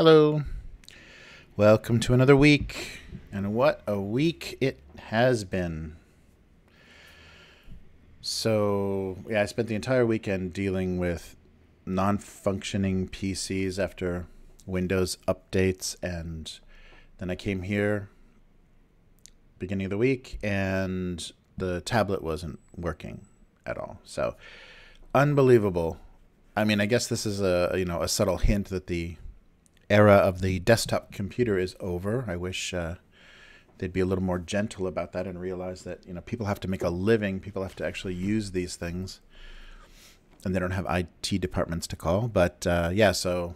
Hello. Welcome to another week. And what a week it has been. So, yeah, I spent the entire weekend dealing with non-functioning PCs after Windows updates, and then I came here beginning of the week and the tablet wasn't working at all. So, unbelievable. I mean, I guess this is a subtle hint that the era of the desktop computer is over. I wish they'd be a little more gentle about that and realize that people have to make a living. People have to actually use these things, and they don't have IT departments to call. But yeah, so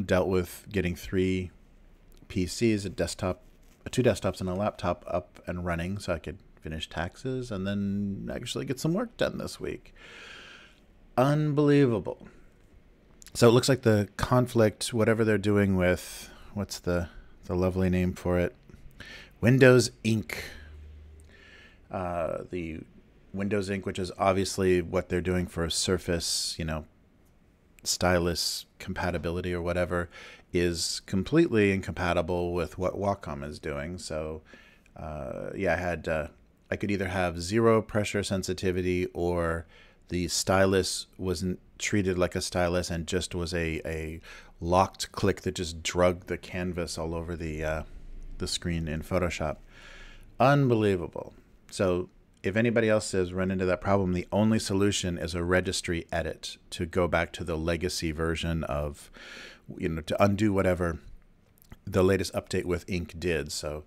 dealt with getting 3 PCs, two desktops, and a laptop up and running, so I could finish taxes and then actually get some work done this week. Unbelievable. So it looks like the conflict, whatever they're doing with, what's the lovely name for it? Windows Ink. The Windows Ink, which is obviously what they're doing for Surface, stylus compatibility or whatever, is completely incompatible with what Wacom is doing. So, yeah, I could either have 0 pressure sensitivity, or the stylus wasn't treated like a stylus and just was a locked click that just drug the canvas all over the screen in Photoshop. Unbelievable. So if anybody else has run into that problem, the only solution is a registry edit to go back to the legacy version of, to undo whatever the latest update with Ink did. So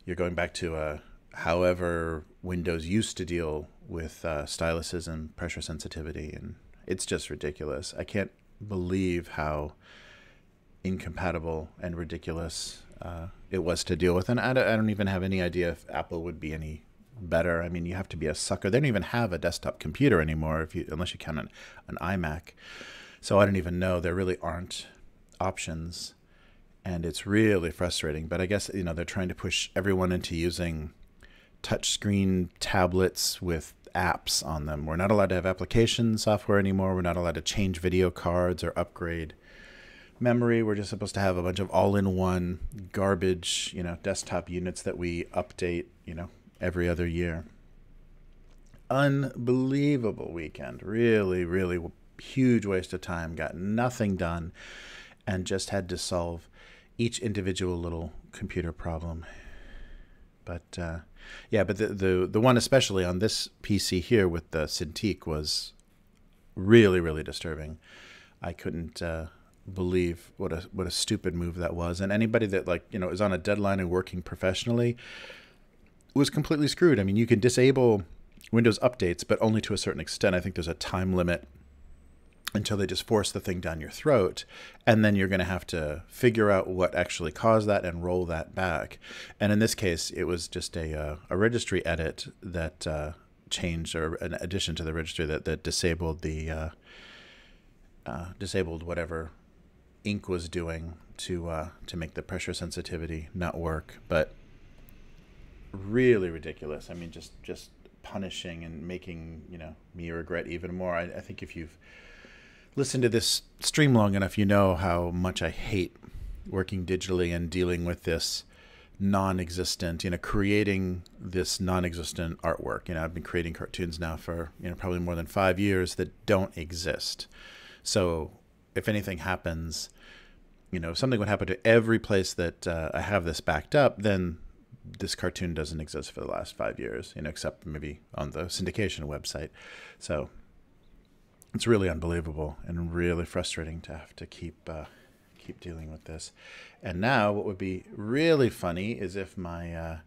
you're going back to however Windows used to deal with styluses and pressure sensitivity, and it's just ridiculous. I can't believe how incompatible and ridiculous it was to deal with. And I don't even have any idea if Apple would be any better. I mean, you have to be a sucker. They don't even have a desktop computer anymore, unless you count an iMac. So I don't even know. There really aren't options, and it's really frustrating. But I guess they're trying to push everyone into using touchscreen tablets with apps on them. We're not allowed to have application software anymore. We're not allowed to change video cards or upgrade memory. We're just supposed to have a bunch of all-in-one garbage, desktop units that we update, every other year. Unbelievable weekend. Really, really huge waste of time. Got nothing done and just had to solve each individual little computer problem. But yeah, but the one especially on this PC here with the Cintiq was really, really disturbing. I couldn't believe what a stupid move that was. And anybody that is on a deadline and working professionally was completely screwed. I mean, you can disable Windows updates, but only to a certain extent. I think there's a time limit until they just force the thing down your throat, and then you're going to have to figure out what actually caused that and roll that back. And in this case, it was just a registry edit that changed, or an addition to the registry that disabled the disabled whatever Ink was doing to make the pressure sensitivity not work. But really ridiculous. I mean, just punishing and making me regret even more. I think if you've listened to this stream long enough, you know how much I hate working digitally and dealing with this non-existent, creating this non-existent artwork. I've been creating cartoons now for probably more than 5 years that don't exist. So if anything happens, if something would happen to every place that I have this backed up, then this cartoon doesn't exist for the last 5 years, except maybe on the syndication website. So it's really unbelievable and really frustrating to have to keep dealing with this. And now what would be really funny is if my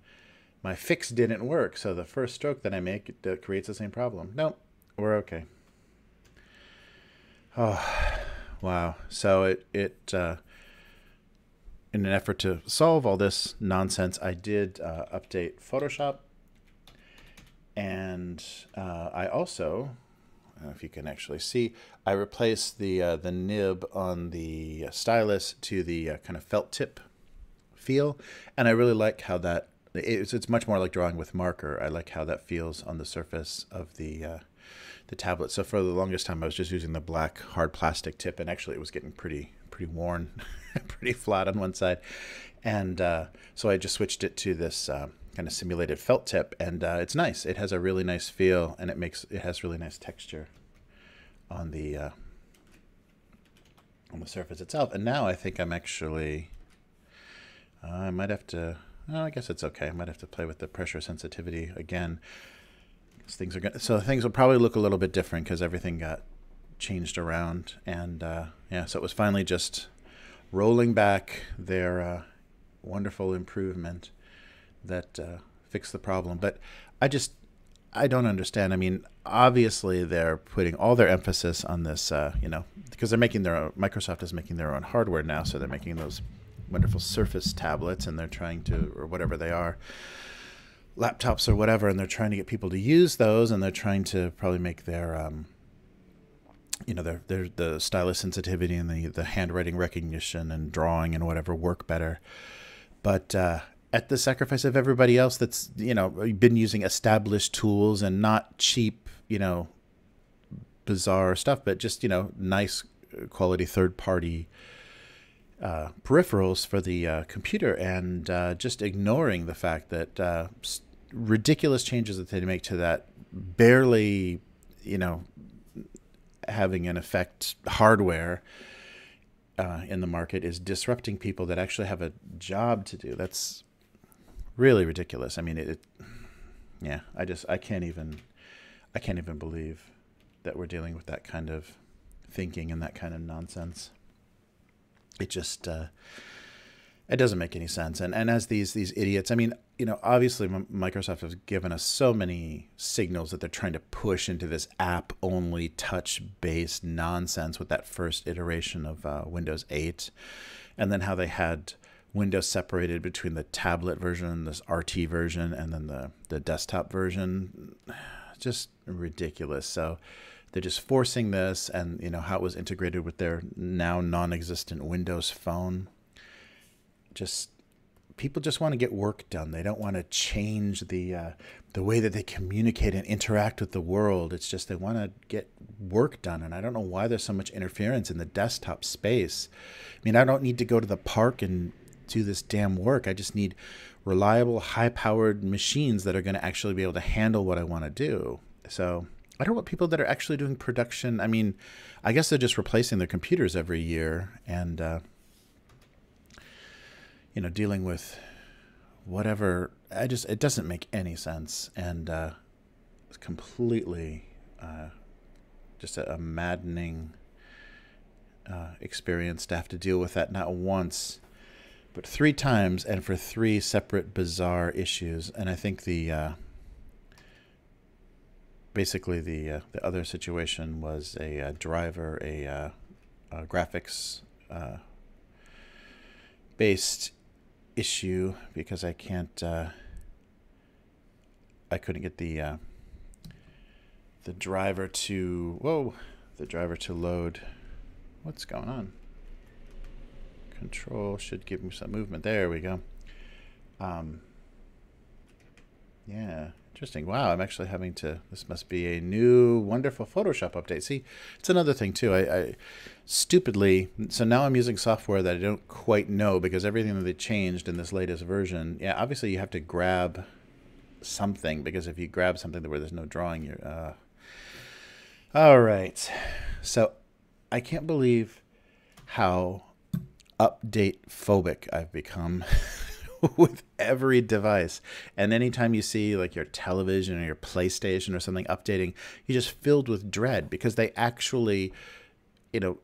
my fix didn't work. So the first stroke that I make creates the same problem. Nope, we're okay. Oh, wow. So it in an effort to solve all this nonsense, I did update Photoshop, and I also, I don't know if you can actually see, I replaced the nib on the stylus to the kind of felt tip feel, and I really like how that it's much more like drawing with marker. I like how that feels on the surface of the tablet. So for the longest time, I was just using the black hard plastic tip, and actually it was getting pretty pretty worn, pretty flat on one side. And so I just switched it to this kind of simulated felt tip, and it's nice. It has a really nice feel, and it has really nice texture on the surface itself. And now I think I'm actually, I might have to, well, I guess it's okay. I might have to play with the pressure sensitivity again. Things are so things will probably look a little bit different because everything got changed around, and yeah, so it was finally just rolling back their wonderful improvement that fixed the problem. But I don't understand. I mean, obviously they're putting all their emphasis on this, you know, because they're making their own, Microsoft is making their own hardware now, so they're making those wonderful Surface tablets, and they're trying to, or whatever they are, laptops or whatever, and they're trying to get people to use those, and they're trying to probably make their you know, their the stylus sensitivity and the handwriting recognition and drawing and whatever work better, but at the sacrifice of everybody else that's, you know, been using established tools and not cheap, you know, bizarre stuff, but just, you know, nice quality third-party peripherals for the computer, and just ignoring the fact that ridiculous changes that they make to that barely, you know, having an effect hardware in the market is disrupting people that actually have a job to do. That's really ridiculous. I mean, yeah, I can't even believe that we're dealing with that kind of thinking and that kind of nonsense. It just, it doesn't make any sense. And as these idiots, I mean, you know, obviously Microsoft has given us so many signals that they're trying to push into this app-only touch-based nonsense with that first iteration of Windows 8, and then how they had Windows separated between the tablet version, this RT version, and then the desktop version. Just ridiculous. So they're just forcing this, and, you know, how it was integrated with their now non-existent Windows Phone. Just, people just want to get work done. They don't want to change the way that they communicate and interact with the world. It's just they want to get work done, and I don't know why there's so much interference in the desktop space. I mean, I don't need to go to the park and do this damn work. I just need reliable, high-powered machines that are going to actually be able to handle what I want to do. So I don't want people that are actually doing production. I mean, I guess they're just replacing their computers every year, and you know, dealing with whatever. It doesn't make any sense, and it's completely just a maddening experience to have to deal with that, not once but 3 times, and for 3 separate bizarre issues. And I think basically the other situation was a driver, a graphics based issue, because I couldn't get the driver to load. What's going on? Control should give me some movement. There we go. Yeah, interesting. Wow, I'm actually having to, this must be a new wonderful Photoshop update. See, it's another thing too. I stupidly, so now I'm using software that I don't quite know, because everything that they changed in this latest version, yeah, obviously you have to grab something, because if you grab something where there's no drawing, you're, all right. So I can't believe how update phobic I've become with every device. And anytime you see like your television or your PlayStation or something updating, you're just filled with dread, because they actually, you know,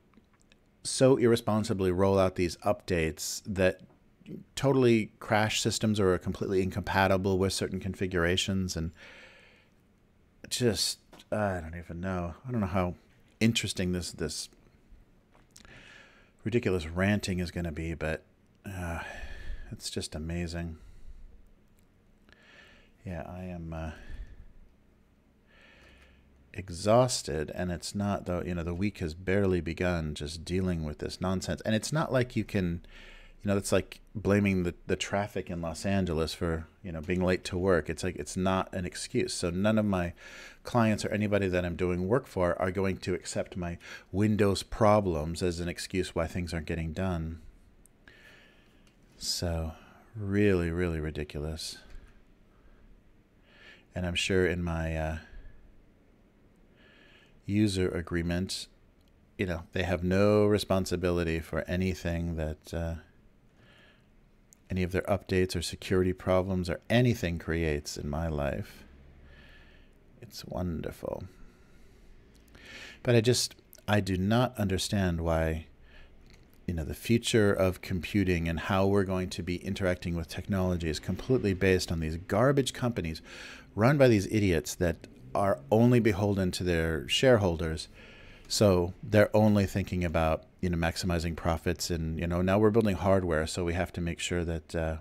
so irresponsibly roll out these updates that totally crash systems or are completely incompatible with certain configurations. And just, I don't even know. I don't know how interesting this ridiculous ranting is going to be, but it's just amazing. Yeah, I am exhausted, and it's not, though, you know, the week has barely begun just dealing with this nonsense. And it's not like you can that's like blaming the traffic in Los Angeles for, being late to work. It's like, it's not an excuse. So none of my clients or anybody that I'm doing work for are going to accept my Windows problems as an excuse why things aren't getting done. So really, really ridiculous. And I'm sure in my user agreement, they have no responsibility for anything that any of their updates or security problems or anything creates in my life. It's wonderful. But I do not understand why, the future of computing and how we're going to be interacting with technology is completely based on these garbage companies run by these idiots that are only beholden to their shareholders. So they're only thinking about, maximizing profits. And, now we're building hardware, so we have to make sure that,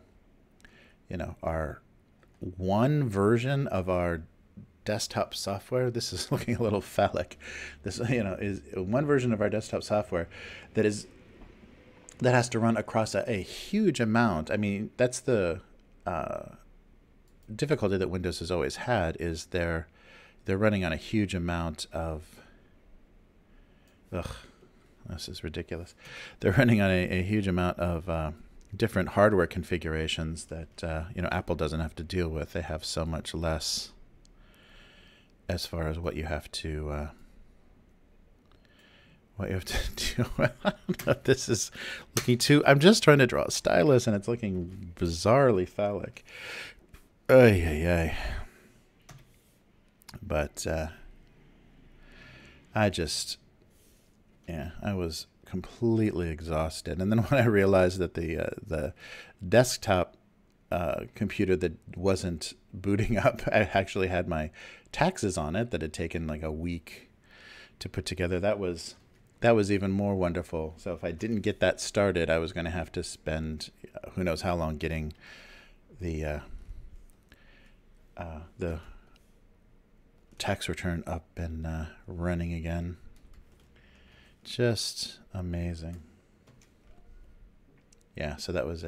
our one version of our desktop software, this is looking a little phallic. This, is one version of our desktop software that has to run across a huge amount. I mean, that's the difficulty that Windows has always had, is they're running on a huge amount of, this is ridiculous. They're running on a huge amount of different hardware configurations that Apple doesn't have to deal with. They have so much less as far as what you have to deal with. I don't know if this is looking too. I'm just trying to draw a stylus, and it's looking bizarrely phallic. Ay, ay, ay. But I was completely exhausted. And then when I realized that the desktop computer that wasn't booting up, I actually had my taxes on it that had taken like a week to put together. That was even more wonderful. So if I didn't get that started, I was going to have to spend who knows how long getting the tax return up and running again. Just amazing. Yeah, so that was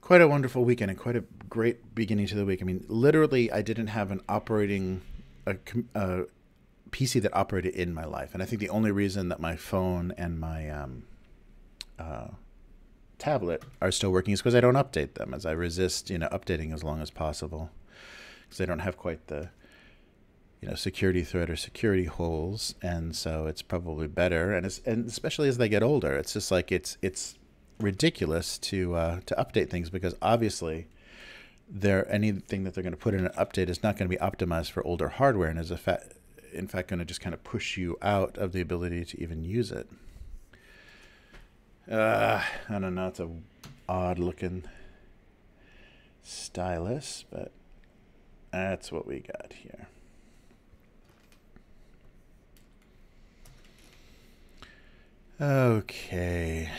quite a wonderful weekend and quite a great beginning to the week. I mean, literally, I didn't have a PC that operated in my life, and I think the only reason that my phone and my tablet are still working is because I don't update them, as I resist, updating as long as possible, because they don't have quite the security threat or security holes, and so it's probably better. And especially as they get older, it's just like it's ridiculous to update things, because obviously anything that they're going to put in an update is not going to be optimized for older hardware, and is in fact going to just kind of push you out of the ability to even use it. I don't know. It's a odd looking stylus, but that's what we got here. Okay.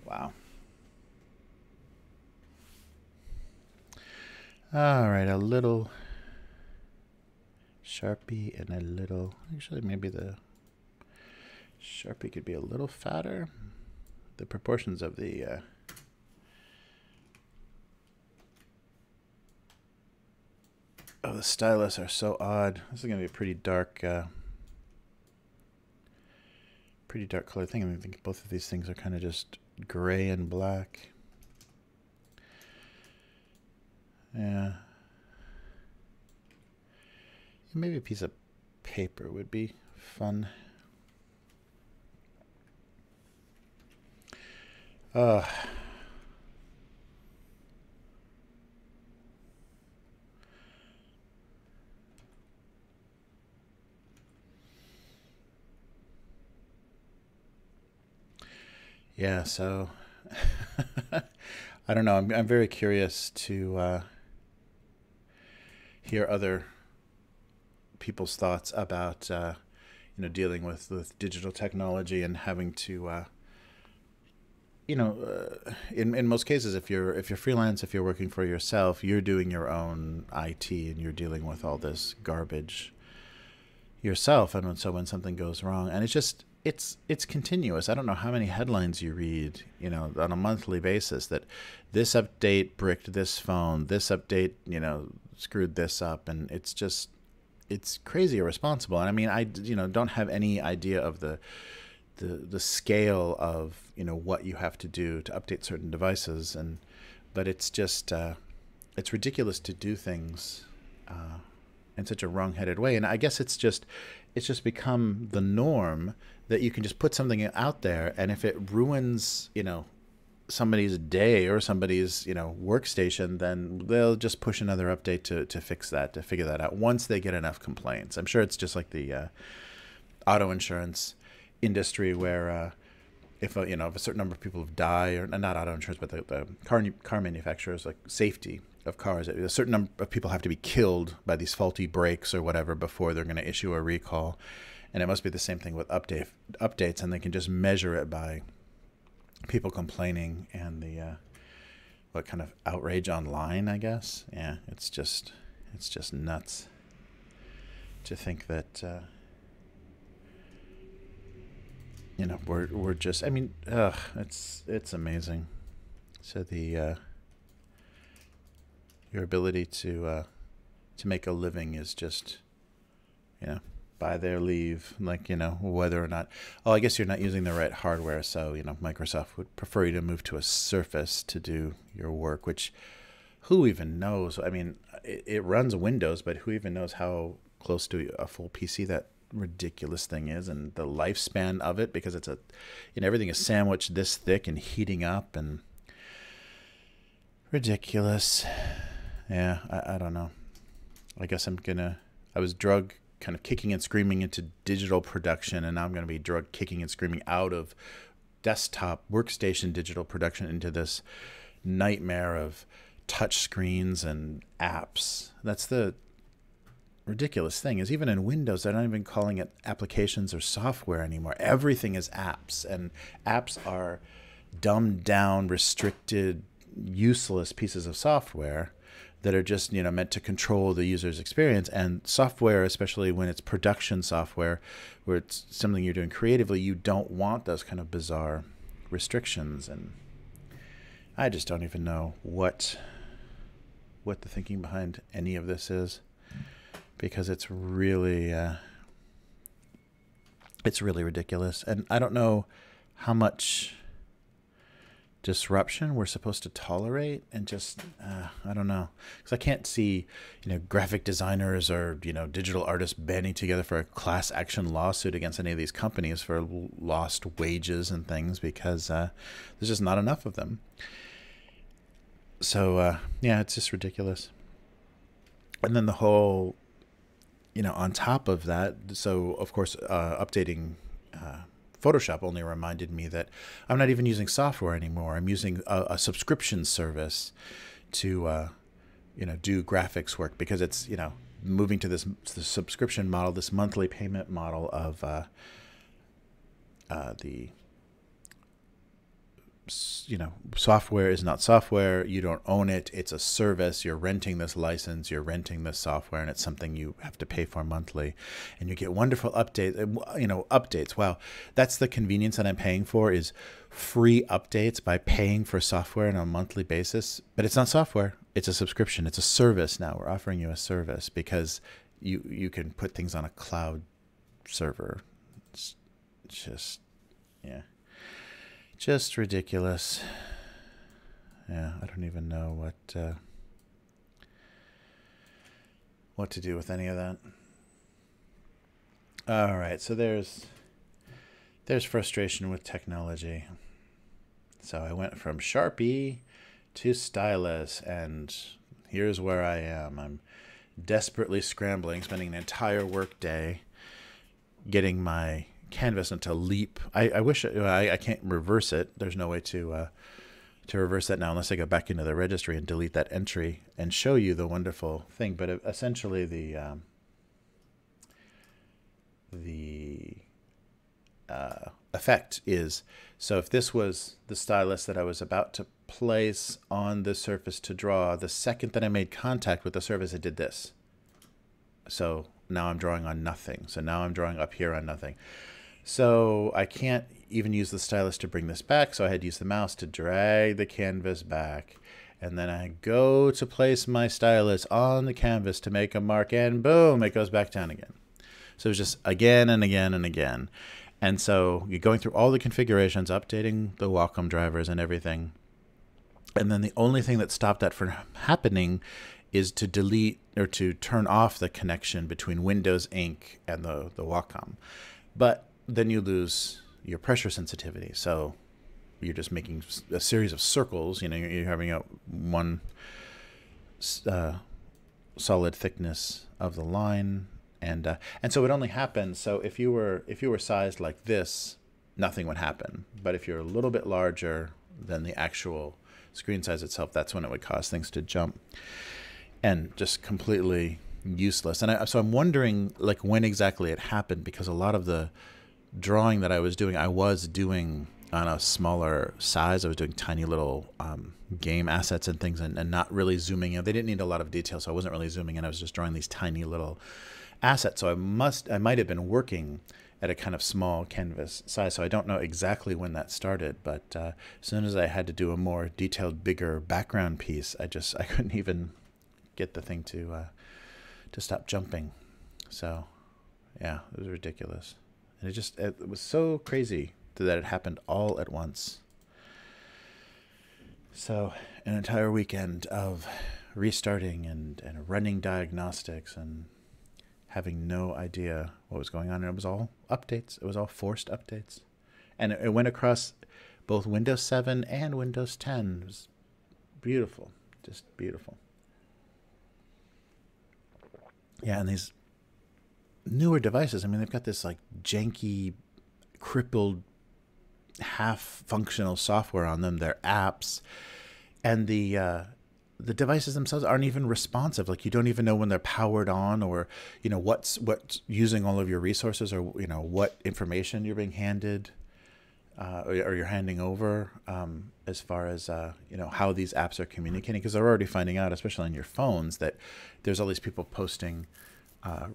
Wow. All right, a little Sharpie and a little, actually maybe the Sharpie could be a little fatter. The proportions of the stylus are so odd. This is going to be a pretty dark color thing. I think both of these things are kind of just gray and black. Yeah. Maybe a piece of paper would be fun. Yeah, so I don't know. I'm very curious to hear other people's thoughts about dealing with digital technology and having to in most cases, if you're freelance, if you're working for yourself, you're doing your own IT and you're dealing with all this garbage yourself. And so when something goes wrong, and it's continuous. I don't know how many headlines you read, on a monthly basis that this update bricked this phone, this update, screwed this up, and it's crazy irresponsible. And I mean, I don't have any idea of the scale of what you have to do to update certain devices, but it's just it's ridiculous to do things in such a wrong-headed way. And I guess it's just become the norm that you can just put something out there, and if it ruins somebody's day or somebody's workstation, then they'll just push another update to fix that, to figure that out once they get enough complaints. I'm sure it's just like the auto insurance industry, where if a certain number of people have died, or not auto insurance, but the car manufacturers, like safety of cars, a certain number of people have to be killed by these faulty brakes or whatever before they're going to issue a recall. And it must be the same thing with updates, and they can just measure it by people complaining and the what kind of outrage online, I guess. Yeah, it's just nuts to think that we're just, I mean, it's amazing. So your ability to make a living is just, by their leave, like, whether or not, I guess you're not using the right hardware. So, Microsoft would prefer you to move to a Surface to do your work, which who even knows? I mean, it runs Windows, but who even knows how close to a full PC that ridiculous thing is, and the lifespan of it, because it's everything is sandwiched this thick and heating up, and ridiculous. Yeah, I don't know. I guess I was drug kind of kicking and screaming into digital production, and now I'm going to be drug kicking and screaming out of desktop workstation digital production into this nightmare of touch screens and apps. That's the ridiculous thing, is even in Windows, they're not even calling it applications or software anymore. Everything is apps, and apps are dumbed down, restricted, useless pieces of software that are just meant to control the user's experience. And software, especially when it's production software, where it's something you're doing creatively, you don't want those kind of bizarre restrictions. And I just don't even know what the thinking behind any of this is, because it's really ridiculous. And I don't know how much disruption we're supposed to tolerate, and just I don't know, because I can't see graphic designers or digital artists banding together for a class action lawsuit against any of these companies for lost wages and things, because there's just not enough of them. So yeah, it's just ridiculous. And then the whole on top of that, so of course updating Photoshop only reminded me that I'm not even using software anymore. I'm using a subscription service to, do graphics work, because it's, moving to this subscription model, this monthly payment model of the, software is not software. You don't own it. It's a service. You're renting this license. You're renting this software, and it's something you have to pay for monthly. And you get wonderful updates. Updates. Wow, that's the convenience that I'm paying for, is free updates by paying for software on a monthly basis. But it's not software. It's a subscription. It's a service now. We're offering you a service because you can put things on a cloud server. It's just, yeah. Just ridiculous. Yeah, I don't even know what to do with any of that. All right, so there's frustration with technology. So I went from Sharpie to stylus, and here's where I am. I'm desperately scrambling, spending an entire work day getting my canvas into Leap. I wish I can't reverse it. There's no way to reverse that now, unless I go back into the registry and delete that entry and show you the wonderful thing. But essentially, the the effect is, so if this was the stylus that I was about to place on the surface to draw, the second that I made contact with the surface, it did this. So now I'm drawing on nothing. So now I'm drawing up here on nothing. So I can't even use the stylus to bring this back, so I had to use the mouse to drag the canvas back. And then I go to place my stylus on the canvas to make a mark, and boom, it goes back down again. So it's just again and again and again. And so you're going through all the configurations, updating the Wacom drivers and everything. And then the only thing that stopped that from happening is to delete or to turn off the connection between Windows Ink and the Wacom. But then you lose your pressure sensitivity. So you're just making a series of circles. You know, you're having a one solid thickness of the line, and so it only happens. So if you were sized like this, nothing would happen. But if you're a little bit larger than the actual screen size itself, that's when it would cause things to jump, and just completely useless. And so I'm wondering, like, when exactly it happened, because a lot of the drawing that I was doing on a smaller size. I was doing tiny little game assets and things, and not really zooming in. They didn't need a lot of detail, so I wasn't really zooming in. I was just drawing these tiny little assets. So I might have been working at a kind of small canvas size. So I don't know exactly when that started, but as soon as I had to do a more detailed, bigger background piece, I couldn't even get the thing to stop jumping. So yeah, it was ridiculous. And it was so crazy that it happened all at once. So an entire weekend of restarting and running diagnostics and having no idea what was going on. And it was all updates. It was all forced updates. And it went across both Windows 7 and Windows 10. It was beautiful. Just beautiful. Yeah, and these newer devices, I mean, they've got this like janky, crippled, half-functional software on them. They're apps. And the devices themselves aren't even responsive. Like, you don't even know when they're powered on, or, you know, what's using all of your resources, or, you know, what information you're being handed or you're handing over, as far as, you know, how these apps are communicating. Because they're already finding out, especially on your phones, that there's all these people posting,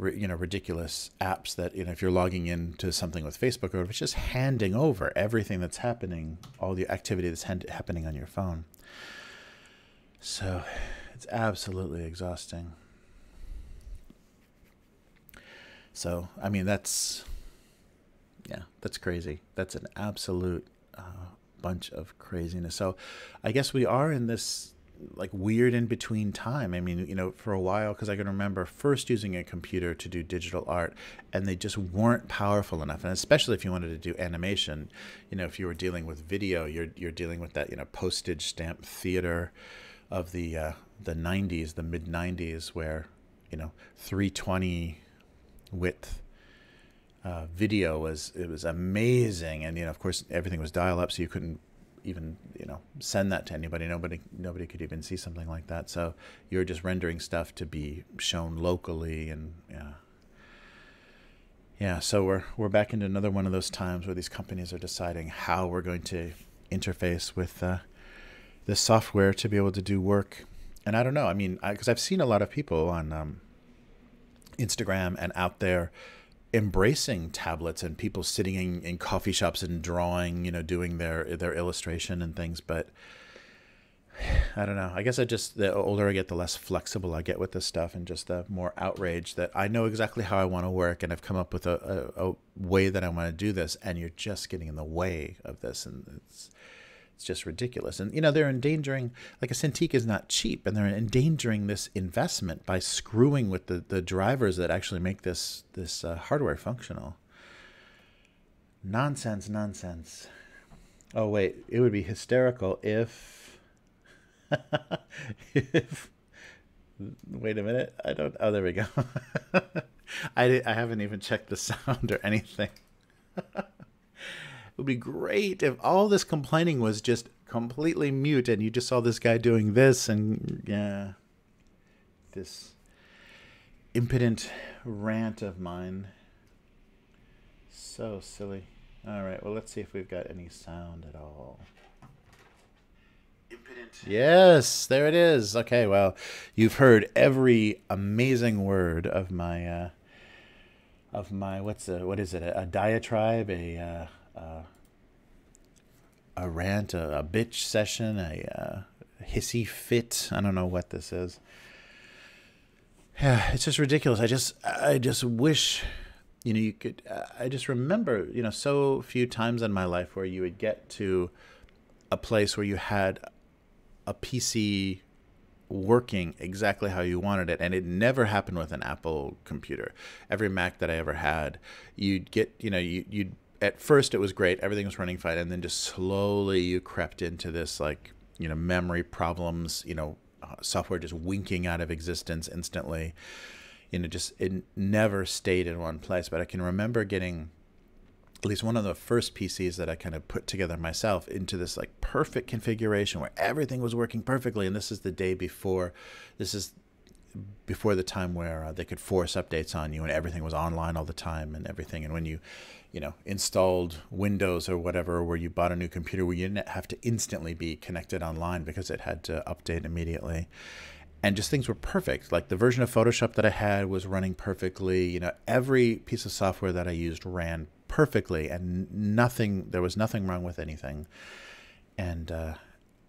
you know, ridiculous apps that, you know, if you're logging into something with Facebook, or if it's just handing over everything that's happening, all the activity that's happening on your phone. So it's absolutely exhausting. So, I mean, that's crazy. That's an absolute bunch of craziness. So I guess we are in this like weird in between time. I mean, you know, for a while, because I can remember first using a computer to do digital art, and they just weren't powerful enough. And especially if you wanted to do animation, you know, if you were dealing with video, you're dealing with that, you know, postage stamp theater of the 90s, the mid 90s, where, you know, 320 width video was amazing. And, you know, of course, everything was dial up, so you couldn't even, you know, send that to anybody. Nobody could even see something like that. So you're just rendering stuff to be shown locally. And yeah, so we're back into another one of those times where these companies are deciding how we're going to interface with this software to be able to do work. And I don't know, I mean, because I've seen a lot of people on Instagram and out there embracing tablets, and people sitting in coffee shops and drawing, you know, doing their illustration and things. But I don't know, I guess the older I get, the less flexible I get with this stuff, and just the more outrage that I know exactly how I want to work, and I've come up with a way that I want to do this, and you're just getting in the way of this. And it's just ridiculous. And, you know, they're endangering, like, a Cintiq is not cheap, and they're endangering this investment by screwing with the drivers that actually make this hardware functional. Nonsense. Oh, wait, it would be hysterical if, wait a minute, oh, there we go. I haven't even checked the sound or anything. It would be great if all this complaining was just completely mute, and you just saw this guy doing this, and yeah, this impotent rant of mine. So silly. All right, well, let's see if we've got any sound at all. Impotent. Yes, there it is. Okay, well, you've heard every amazing word of my what is it? A diatribe, a rant, a bitch session, a hissy fit. I don't know what this is. Yeah, it's just ridiculous. I just wish, you could. I just remember, so few times in my life where you would get to a place where you had a PC working exactly how you wanted it, and it never happened with an Apple computer. Every Mac that I ever had, you'd get, you'd at first it was great, everything was running fine, and then just slowly you crept into this, like, memory problems, software just winking out of existence instantly. Just it never stayed in one place. But I can remember getting at least one of the first PCs that I kind of put together myself into this like perfect configuration where everything was working perfectly. And this is the day before, before the time where they could force updates on you and everything was online all the time and everything. And when you installed Windows or whatever, where you bought a new computer, where you didn't have to instantly be connected online because it had to update immediately. And just things were perfect. Like the version of Photoshop that I had was running perfectly. Every piece of software that I used ran perfectly, and there was nothing wrong with anything. And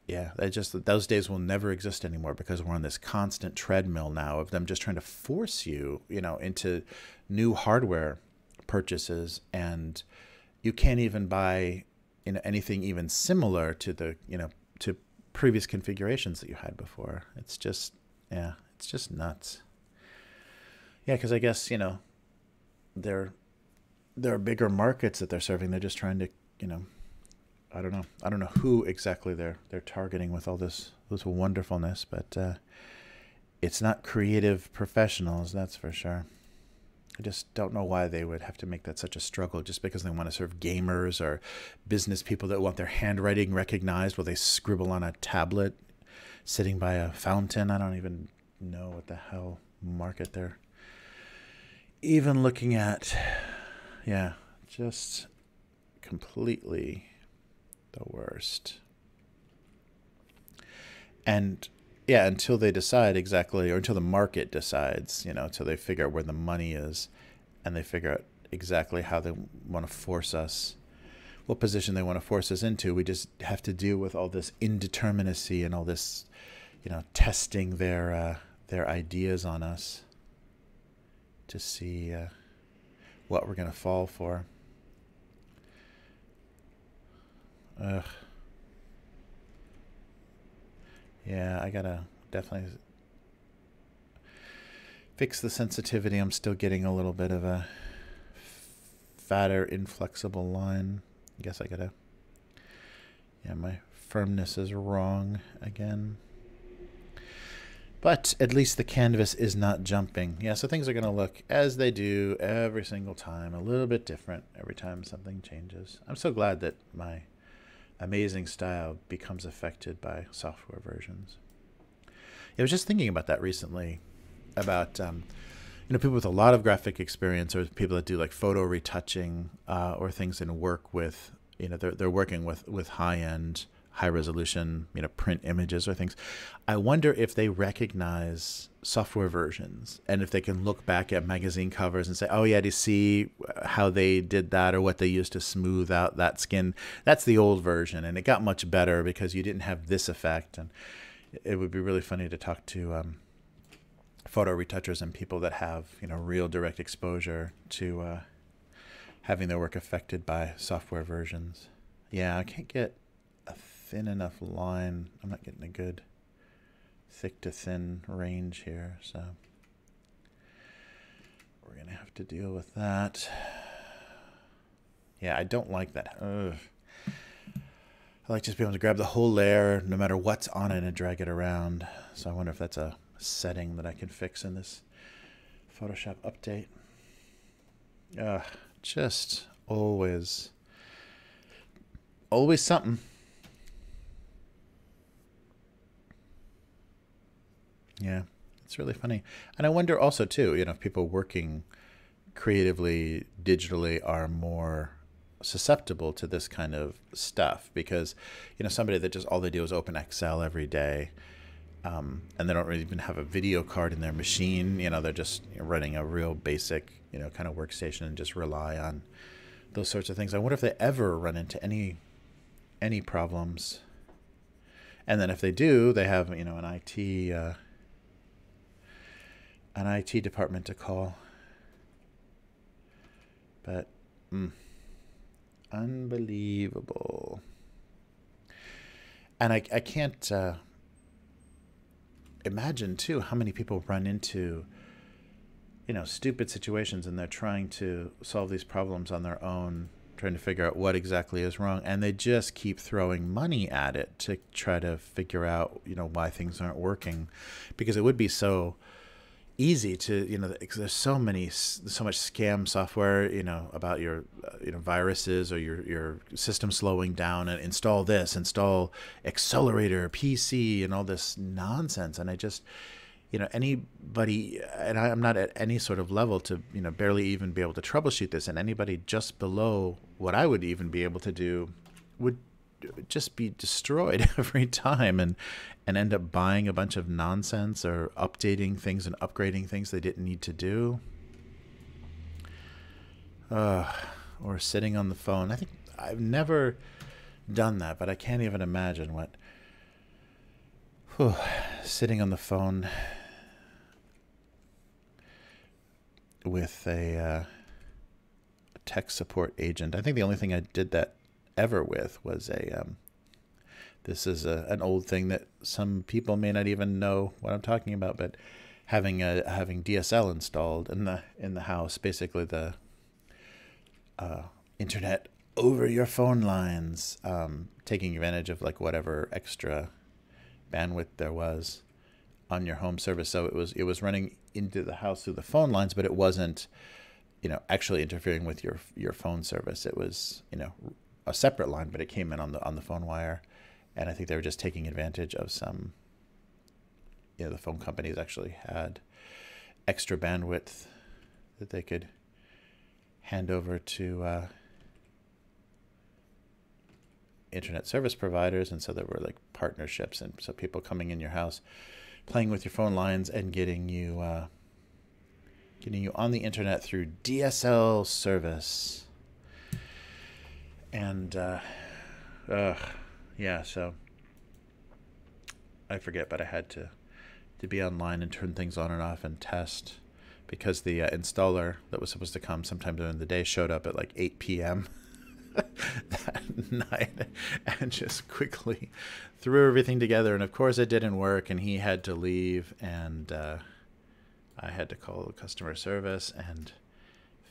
yeah, those days will never exist anymore, because we're on this constant treadmill now of them just trying to force you, into new hardware purchases, and you can't even buy anything even similar to the to previous configurations that you had before. It's just nuts. Yeah, because I guess there are bigger markets that they're serving. They're just trying to I don't know who exactly they're targeting with all this wonderfulness, but it's not creative professionals, that's for sure. I just don't know why they would have to make that such a struggle, just because they want to serve gamers or business people that want their handwriting recognized while they scribble on a tablet sitting by a fountain. I don't even know what the hell market they're even looking at. Yeah, just completely the worst. And yeah, until they decide exactly, or until the market decides, until they figure out where the money is, and they figure out exactly how they want to force us, what position they want to force us into. We just have to deal with all this indeterminacy and all this, testing their ideas on us to see what we're going to fall for. Ugh. Yeah, I gotta definitely fix the sensitivity. I'm still getting a little bit of a fatter, inflexible line. I guess I gotta... Yeah, my firmness is wrong again. But at least the canvas is not jumping. Yeah, so things are gonna look as they do every single time, a little bit different every time something changes. I'm so glad that my amazing style becomes affected by software versions. I was just thinking about that recently, about people with a lot of graphic experience, or people that do like photo retouching or things in work with, they're working with high-end, high-resolution, print images or things. I wonder if they recognize software versions, and if they can look back at magazine covers and say, oh yeah, do you see how they did that, or what they used to smooth out that skin? That's the old version, and it got much better because you didn't have this effect. And it would be really funny to talk to photo retouchers and people that have real direct exposure to having their work affected by software versions. Yeah, I can't get a thin enough line. I'm not getting a good thick to thin range here, so we're gonna have to deal with that. Yeah, I don't like that. Ugh. I like just being able to grab the whole layer no matter what's on it and drag it around. So I wonder if that's a setting that I can fix in this Photoshop update. Just always something. Yeah, it's really funny. And I wonder also too, if people working creatively, digitally are more susceptible to this kind of stuff, because somebody that just all they do is open Excel every day, and they don't really even have a video card in their machine. They're just running a real basic kind of workstation and just rely on those sorts of things. I wonder if they ever run into any problems, and then if they do, they have an IT department to call. But unbelievable. And I can't imagine too how many people run into stupid situations, and they're trying to solve these problems on their own, trying to figure out what exactly is wrong, and they just keep throwing money at it to try to figure out why things aren't working, because it would be so easy to there's so much scam software about your viruses or your system slowing down, and install accelerator PC and all this nonsense. And I just anybody, and I'm not at any sort of level to barely even be able to troubleshoot this, and anybody just below what I would even be able to do would just be destroyed every time, and end up buying a bunch of nonsense, or updating things and upgrading things they didn't need to do, or sitting on the phone. I think I've never done that, but I can't even imagine what sitting on the phone with a tech support agent. I think the only thing I did that ever with was this is an old thing that some people may not even know what I'm talking about, but having DSL installed in the house, basically the internet over your phone lines, taking advantage of whatever extra bandwidth there was on your home service. So it was running into the house through the phone lines, but it wasn't actually interfering with your phone service. It was a separate line, but it came in on the phone wire. And I think they were just taking advantage of some, the phone companies actually had extra bandwidth that they could hand over to internet service providers. And so there were partnerships. And so people coming in your house, playing with your phone lines, and getting you on the internet through DSL service. And, yeah, so I forget, but I had to be online and turn things on and off and test, because the installer that was supposed to come sometime during the day showed up at 8 p.m. that night, and just quickly threw everything together. And of course it didn't work, and he had to leave, and I had to call the customer service and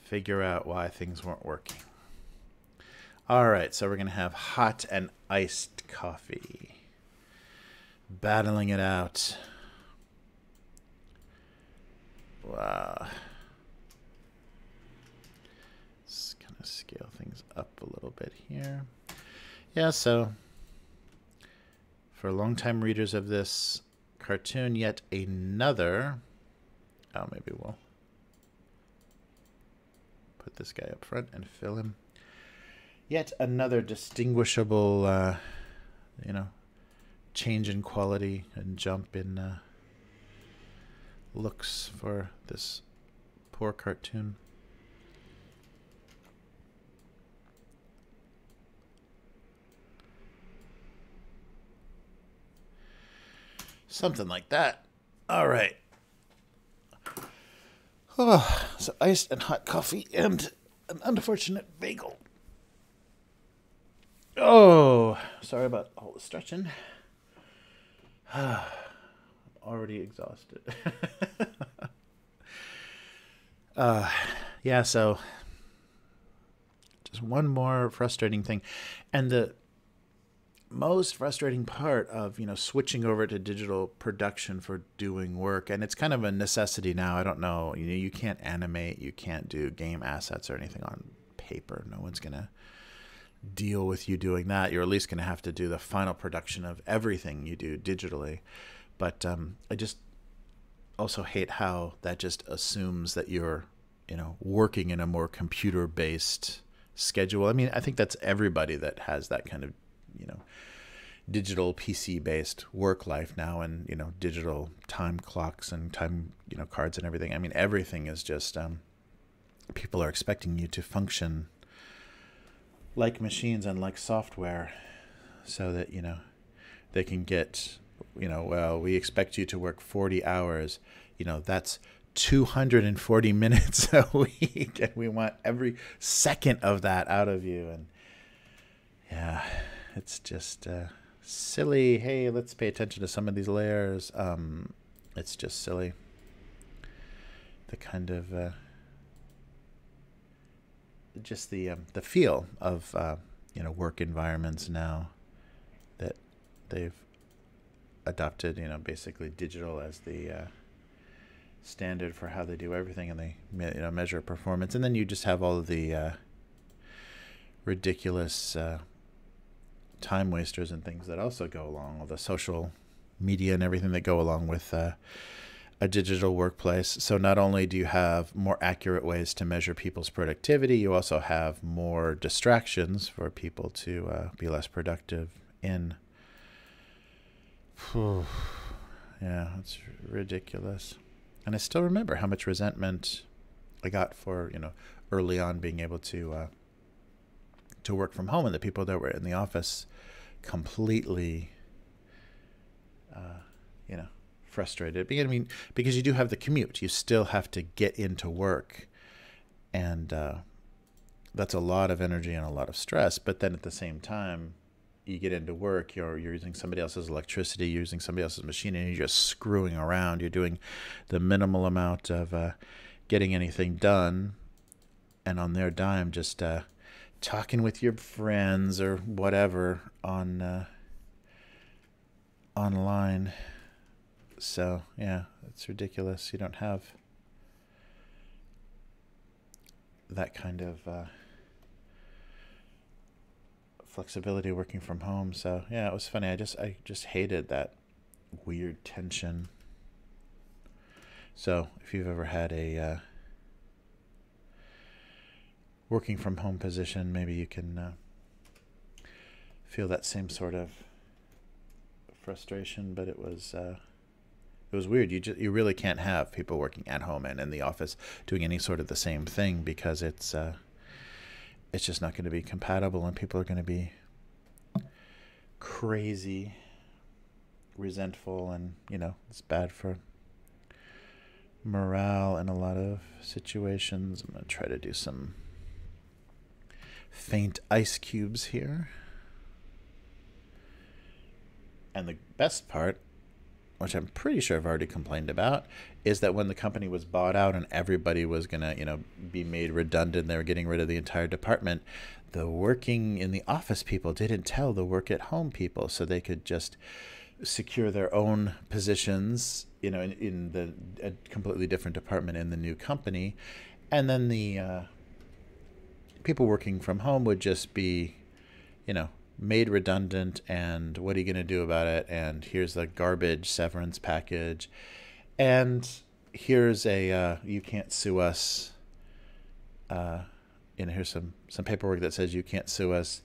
figure out why things weren't working. All right, so we're going to have hot and iced coffee. Battling it out. Wow. Just going to scale things up a little bit here. Yeah, so for longtime readers of this cartoon, yet another... Oh, maybe we'll put this guy up front and fill him. Yet another distinguishable, change in quality and jump in looks for this poor cartoon. Something like that. All right. Oh, so iced and hot coffee and an unfortunate bagel. Oh, sorry about all the stretching. I'm already exhausted. Yeah, so just one more frustrating thing. And the most frustrating part of, switching over to digital production for doing work, and it's kind of a necessity now. I don't know, you can't animate, you can't do game assets or anything on paper. No one's going to deal with you doing that. You're at least going to have to do the final production of everything you do digitally. But I just also hate how that just assumes that you're working in a more computer-based schedule. I mean, I think that's everybody that has that kind of, digital PC-based work life now, and, digital time clocks and time, cards and everything. I mean, everything is just, people are expecting you to function like machines and like software, so that, they can get, well, we expect you to work 40 hours, that's 240 minutes a week, and we want every second of that out of you. And yeah, it's just silly. Hey, let's pay attention to some of these layers. It's just silly. The kind of just the feel of work environments now, that they've adopted, basically digital as the standard for how they do everything, and they measure performance. And then you just have all of the ridiculous time wasters and things that also go along, all the social media and everything that go along with a digital workplace. So not only do you have more accurate ways to measure people's productivity, you also have more distractions for people to be less productive in. Yeah, it's ridiculous. And I still remember how much resentment I got for, early on being able to work from home, and the people that were in the office completely, frustrated. I mean, because you do have the commute, you still have to get into work, and that's a lot of energy and a lot of stress. But then at the same time, you get into work, you're using somebody else's electricity, you're using somebody else's machine, and you're just screwing around. You're doing the minimal amount of getting anything done, and on their dime, just talking with your friends or whatever on online. So yeah, it's ridiculous. You don't have that kind of flexibility working from home. So yeah, it was funny. I just hated that weird tension. So if you've ever had a working from home position, maybe you can feel that same sort of frustration. But it was weird. You really can't have people working at home and in the office doing any sort of the same thing, because it's just not going to be compatible, and people are going to be crazy, resentful, and it's bad for morale in a lot of situations. I'm going to try to do some faint ice cubes here. And the best part, which I'm pretty sure I've already complained about, is that when the company was bought out and everybody was going to, be made redundant, they were getting rid of the entire department, the working in the office people didn't tell the work at home people, so they could just secure their own positions, in a completely different department in the new company. And then the people working from home would just be, made redundant, and what are you going to do about it? And here's the garbage severance package, and here's a you can't sue us. Here's some paperwork that says you can't sue us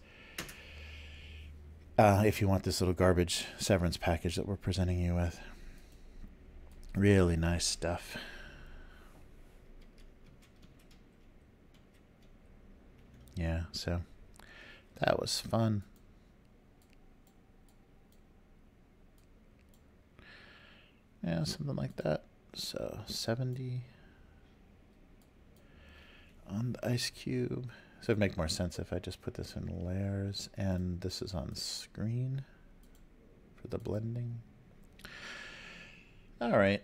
if you want this little garbage severance package that we're presenting you with. Really nice stuff. Yeah, so that was fun. Yeah, something like that. So 70 on the ice cube. So it'd make more sense if I just put this in layers, and this is on screen for the blending. All right.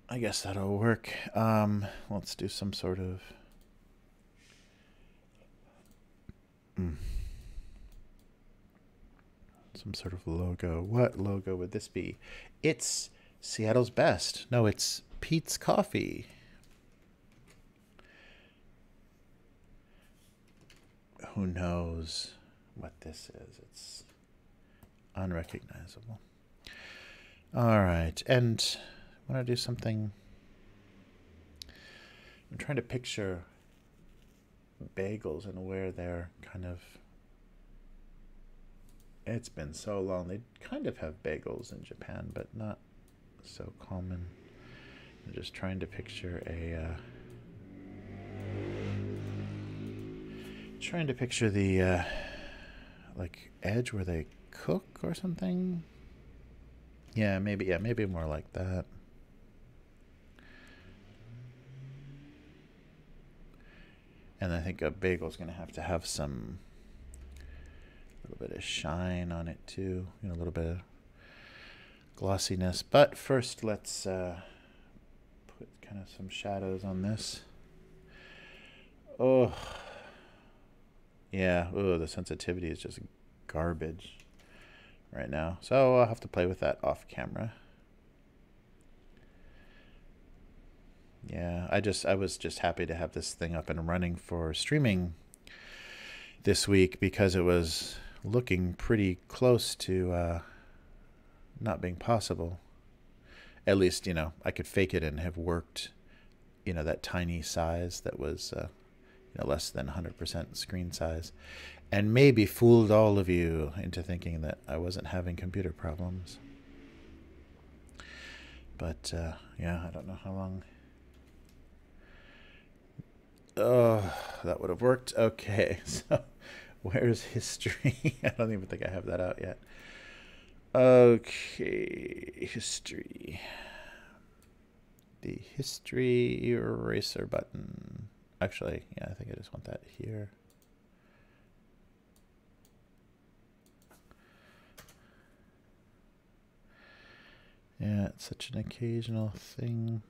I guess that'll work. Let's do some sort of logo. What logo would this be? It's Seattle's best. No, it's Pete's Coffee. Who knows what this is? It's unrecognizable. All right, and I want to do something I'm trying to picture bagels and where they're kind of. It's been so long. They kind of have bagels in Japan, but not so common. I'm just trying to picture the like edge where they cook or something. Yeah, maybe more like that. And I think a bagel's going to have some little bit of shine on it too, a little bit of glossiness. But first, let's put kind of some shadows on this. Oh, yeah. Oh, the sensitivity is just garbage right now. So I'll have to play with that off camera. Yeah, I was just happy to have this thing up and running for streaming this week because it was looking pretty close to not being possible. At least, I could fake it and have worked, that tiny size that was, less than 100% screen size, and maybe fooled all of you into thinking that I wasn't having computer problems. But, yeah, I don't know how long. Oh, that would have worked. Okay, so where's history? I don't even think I have that out yet. Okay, history. The history eraser button. Actually, yeah, I think I just want that here. Yeah, it's such an occasional thing.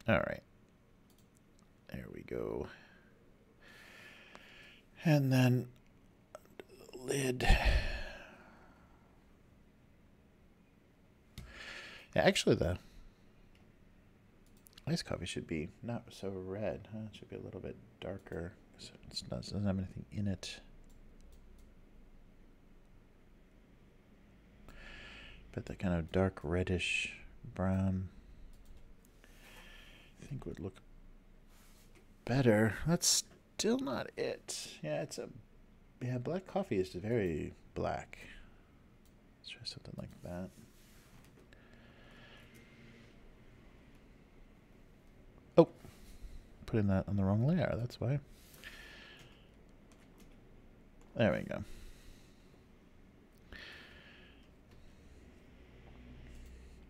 All right. There we go. And then the lid. Yeah, actually, the iced coffee should be not so red. Huh? It should be a little bit darker. So it doesn't have anything in it. But that kind of dark reddish brown, I think, would look better. That's still not it. Yeah, black coffee is very black. Let's try something like that. Oh, putting that on the wrong layer, that's why. There we go.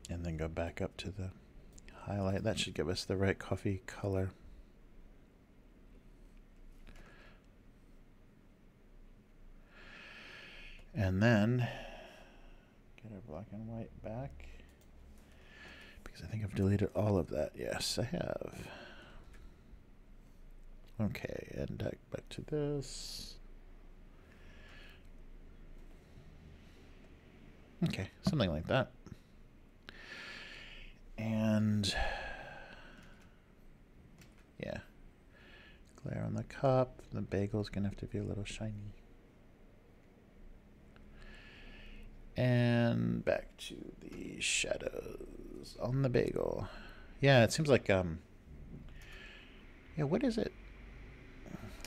And then go back up to the highlight. That should give us the right coffee color. And then get our black and white back. Because I think I've deleted all of that. Yes, I have. Okay, and back to this. Okay, something like that. And yeah, glare on the cup. The bagel's gonna have to be a little shiny. And back to the shadows on the bagel. Yeah, it seems like, yeah, what is it?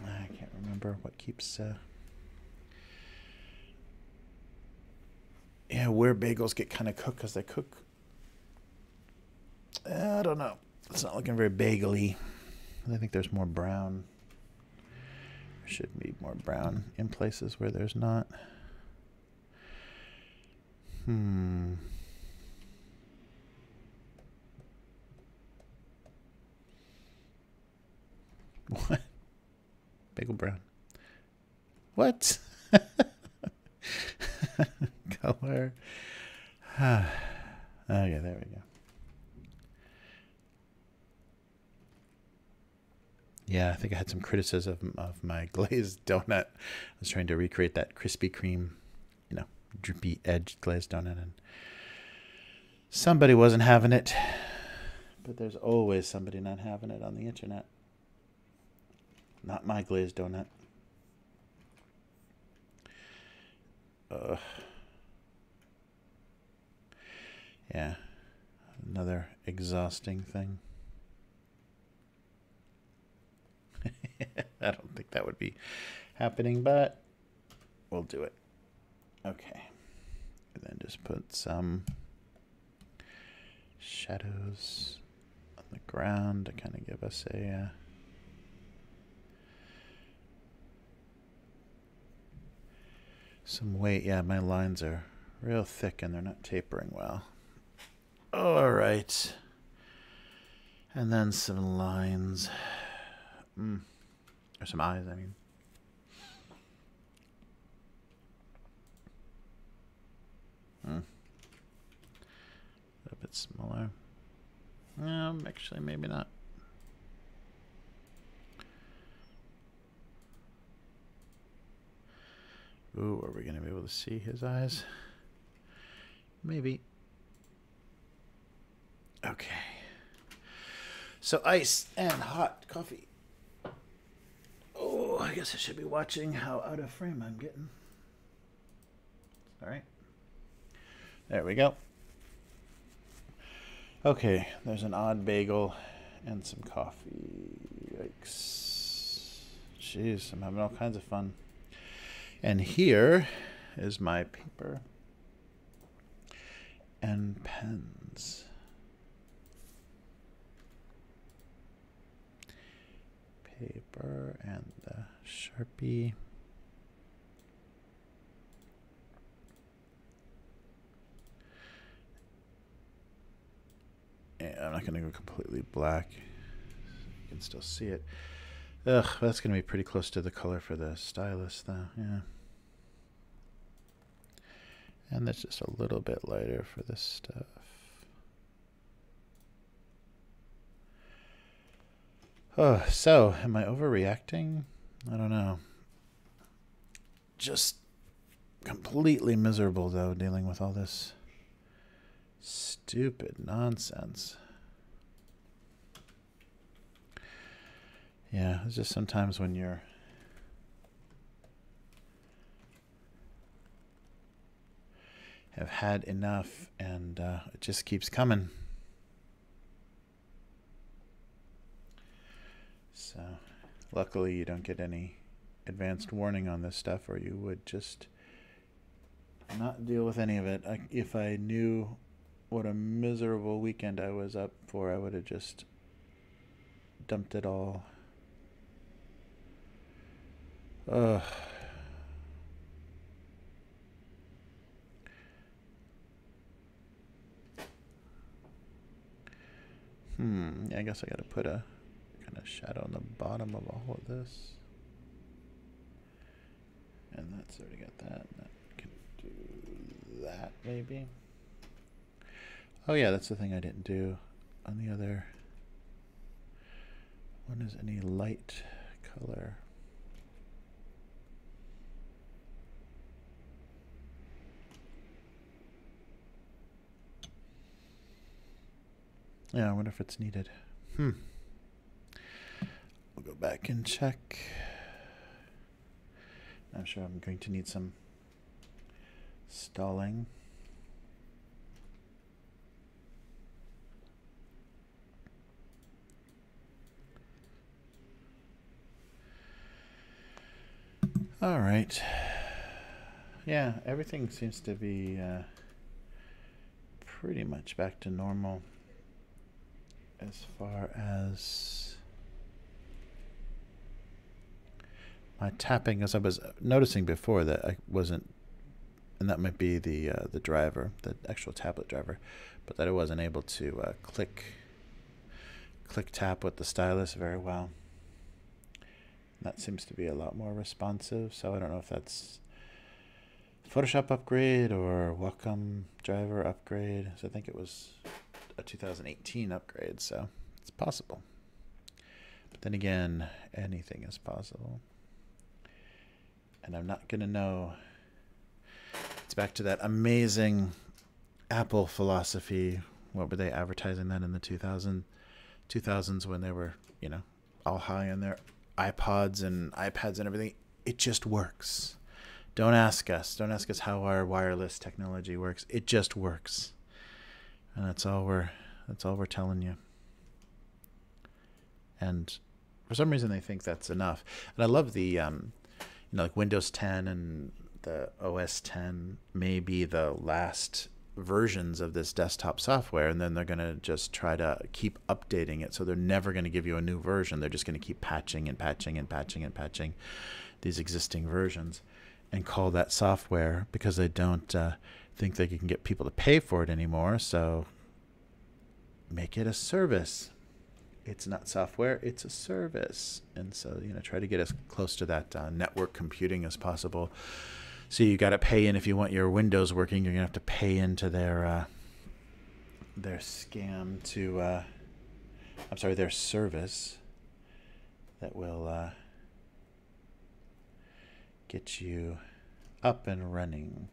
I can't remember what keeps, yeah, where bagels get kind of cooked because they cook. I don't know. It's not looking very bagel-y. I think there's more brown. There should be more brown in places where there's not. What? Bagel brown. What? Color. Okay, there we go. Yeah, I think I had some criticism of my glazed donut. I was trying to recreate that Krispy Kreme, drippy edged glazed donut, and somebody wasn't having it. But there's always somebody not having it on the internet. Not my glazed donut. Yeah, another exhausting thing. I don't think that would be happening, but we'll do it. Okay. And then just put some shadows on the ground to kind of give us a some weight. Yeah, my lines are real thick and they're not tapering well. All right. And then some lines. Or some eyes, I mean. A bit smaller. Actually, maybe not. Ooh, are we going to be able to see his eyes? Maybe. Okay. So ice and hot coffee. Oh, I guess I should be watching how out of frame I'm getting. All right. There we go. Okay, there's an odd bagel and some coffee. Yikes. Jeez, I'm having all kinds of fun. And here is my paper and pens. Paper and the Sharpie. Yeah, I'm not going to go completely black. You can still see it. Ugh, that's going to be pretty close to the color for the stylus, though. Yeah. And that's just a little bit lighter for this stuff. Oh, so am I overreacting? I don't know. Just completely miserable, though, dealing with all this stupid nonsense. Yeah, it's just sometimes when you're have had enough and it just keeps coming. So luckily you don't get any advanced warning on this stuff, or you would just not deal with any of it. If I knew what a miserable weekend I was up for, I would have just dumped it all. Ugh. I guess I gotta put a kind of shadow on the bottom of all of this. And that's already got that. That can do that maybe. Oh yeah, that's the thing I didn't do on the other one. Is any light color? Yeah, I wonder if it's needed. We'll go back and check. I'm sure I'm going to need some stalling. All right. Yeah, everything seems to be pretty much back to normal as far as my tapping, as I was noticing before that I wasn't, and that might be the driver, the actual tablet driver, but that I wasn't able to click tap with the stylus very well. That seems to be a lot more responsive, so I don't know if that's Photoshop upgrade or Wacom driver upgrade. So I think it was a 2018 upgrade, so it's possible. But then again, anything is possible. And I'm not going to know. It's back to that amazing Apple philosophy. What were they advertising that in the 2000s when they were, you know, all high on their iPods and iPads and everything? It just works. Don't ask us how our wireless technology works. It just works. And that's all we're telling you. And For some reason, they think that's enough. And I love the, like Windows 10 and the OS 10 may be the last versions of this desktop software, and then they're going to just try to keep updating it. So they're never going to give you a new version. They're just going to keep patching and patching and patching and patching these existing versions and call that software, because they don't think they can get people to pay for it anymore. So make it a service. It's not software, it's a service. And so, try to get as close to that network computing as possible. So you got to pay in if you want your Windows working. You're gonna have to pay into their scam to, their service that will get you up and running.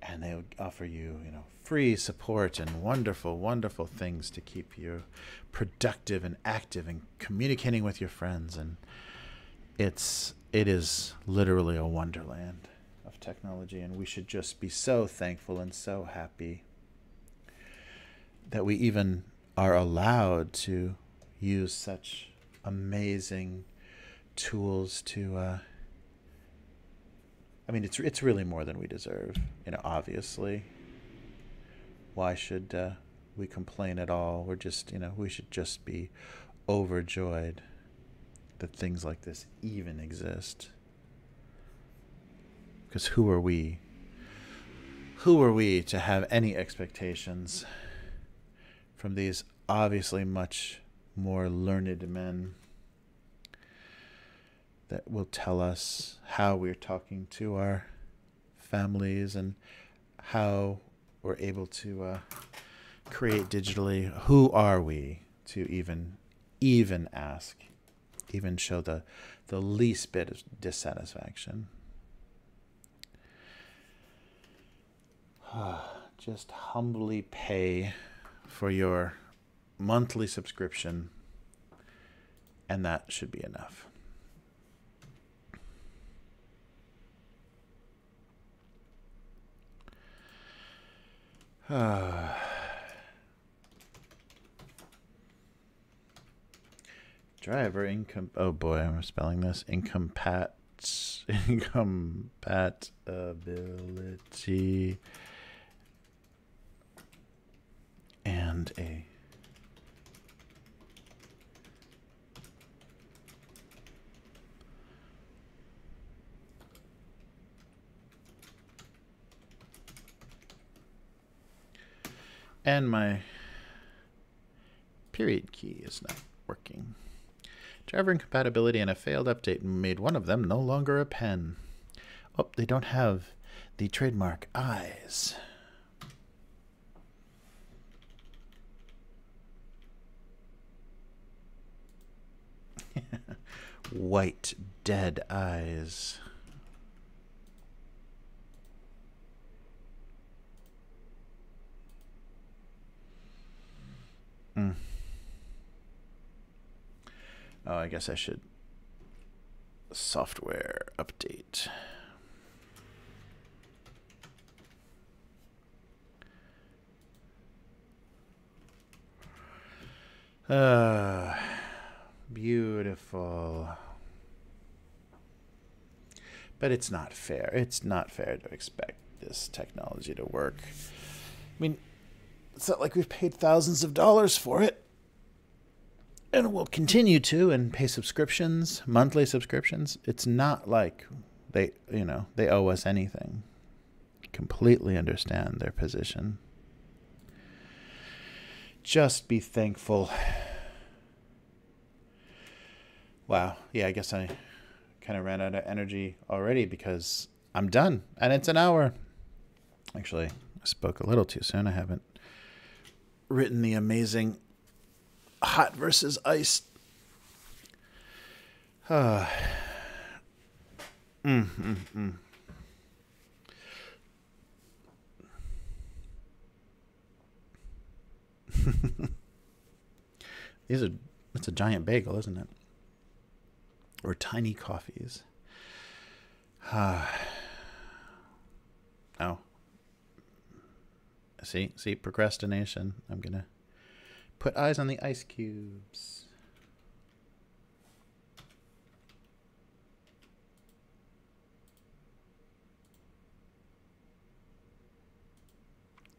And they'll offer you, free support and wonderful, wonderful things to keep you productive and active and communicating with your friends. And it is literally a wonderland of technology, and we should just be so thankful and so happy that we even are allowed to use such amazing tools to it's really more than we deserve, obviously. Why should we complain at all? We're just, we should just be overjoyed that things like this even exist. Because who are we? Who are we to have any expectations from these obviously much more learned men that will tell us how we're talking to our families and how we're able to create digitally? Who are we to even ask, even show the least bit of dissatisfaction? Just humbly pay for your monthly subscription, and that should be enough. Driver income. Oh boy, I'm spelling this. Incompatibility and a and my period key is not working. Driver incompatibility and a failed update made one of them no longer a pen. Oh, they don't have the trademark eyes. White, dead eyes. Oh, I guess I should software update. Beautiful. But it's not fair. It's not fair to expect this technology to work. I mean, it's not like we've paid thousands of dollars for it. And we'll continue to and pay subscriptions, monthly subscriptions. It's not like they owe us anything. Completely understand their position. Just be thankful. Wow. Yeah, I guess I kind of ran out of energy already because I'm done. And it's an hour. Actually, I spoke a little too soon. I haven't written the amazing hot versus ice. It's a giant bagel, isn't it? Or tiny coffees. Oh. See, procrastination. I'm gonna put eyes on the ice cubes.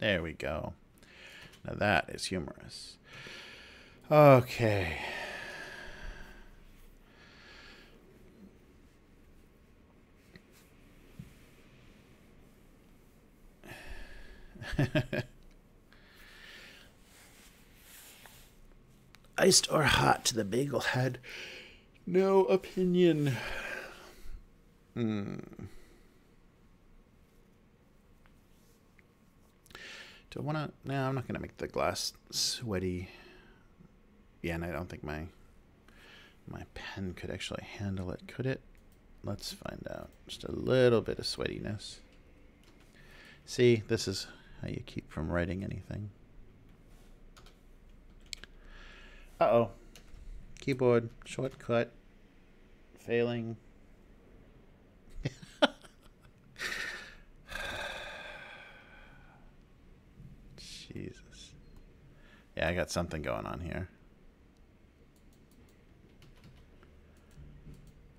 There we go. Now that is humorous. Okay. Iced or hot, the bagel had no opinion. Do I want to? No, I'm not going to make the glass sweaty. Yeah, and I don't think my pen could actually handle it. Could it? Let's find out. Just a little bit of sweatiness. See, this is how you keep from writing anything. Uh-oh. Keyboard shortcut failing. Jesus. Yeah, I got something going on here.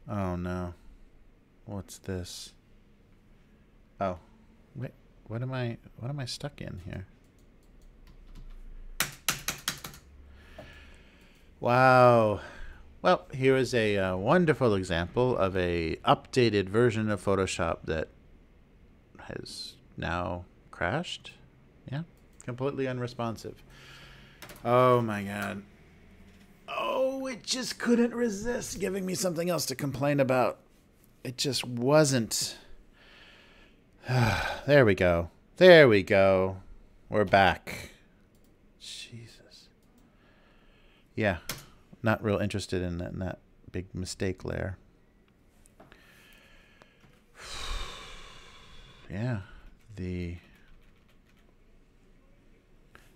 Oh no. What's this? Oh. Wait, what am I stuck in here? Wow. Well, here is a wonderful example of a updated version of Photoshop that has now crashed. Yeah, completely unresponsive. Oh my God. Oh, it just couldn't resist giving me something else to complain about. It just wasn't. There we go. There we go. We're back. Jesus. Yeah, not real interested in that big mistake layer. Yeah, oh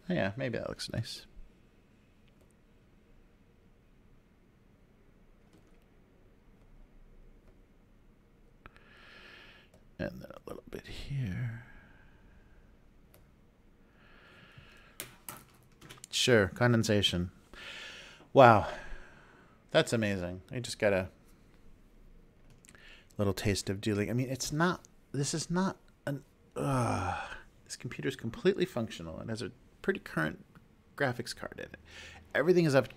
yeah, maybe that looks nice. And then a little bit here. Sure, condensation. Wow, that's amazing. I just got a little taste of dealing. I mean, it's not, this is not an, this computer is completely functional and has a pretty current graphics card in it. Everything is up